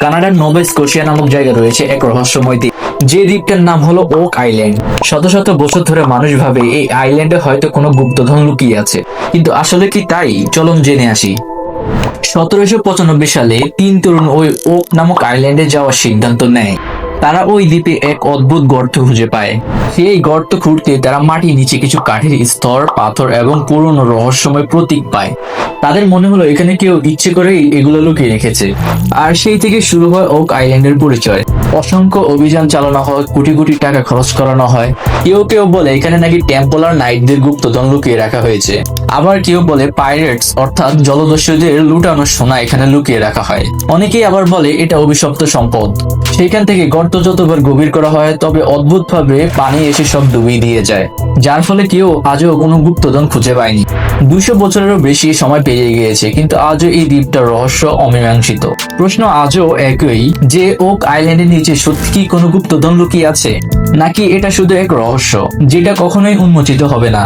কানাডার Nova Scotia নামক জায়গায় রয়েছে এক রহস্যময় দ্বীপ, যে দ্বীপটার নাম হলো ওক আইল্যান্ড। শত শত বছর ধরে মানুষ ভাবে এই আইল্যান্ডে হয়তো কোনো গুপ্তধন লুকিয়ে আছে, কিন্তু আসলে কি তাই? চলুন জেনে আসি। 1795 সালে 3 তরুণ ওই ওক নামক আইল্যান্ডে যাওয়ার সিদ্ধান্ত নেয়। তারা ওই দ্বীপে এক অদ্ভুত গর্ত খুঁজে পায়। সেই গর্ত খুঁড়তে তারা মাটির নিচে কিছু কাঠের স্তর, পাথর এবং পুরনো রহস্যময় প্রতীক পায়। তাদের মনে হলো এখানে কেউ ইচ্ছে করেই এগুলো লুকিয়ে রেখেছে। আর সেই থেকে শুরু হয় ওক আইল্যান্ডের পরিচয়। অসংখ্য অভিযান চালানো হয়, কোটি কোটি টাকা খরচ করানো হয়। কেউ কেউ বলে এখানে নাকি টেম্পলার নাইটদের গুপ্তধন লুকিয়ে রাখা হয়েছে। আবার কেউ বলে পাইরেটস অর্থাৎ জলদস্যুদের লুটানো সোনা এখানে লুকিয়ে রাখা হয়। অনেকেই আবার বলে এটা অভিশপ্ত সম্পদ। সেখান থেকে গর্ত যতবার গভীর করা হয়, তবে অদ্ভুতভাবে পানি এসে সব ডুবিয়ে দিয়ে যায়, যার ফলে কেউ আজও কোনো গুপ্তধন খুঁজে পায়নি। 200 বছরেরও বেশি সময় পেরিয়ে গিয়েছে, কিন্তু আজও এই দ্বীপটার রহস্য অমীমাংসিত। প্রশ্ন আজও একই, যে ওক আইল্যান্ডের নিচে সত্যি কি কোনো গুপ্তধন লুকিয়ে আছে, নাকি এটা শুধু এক রহস্য যেটা কখনোই উন্মোচিত হবে না?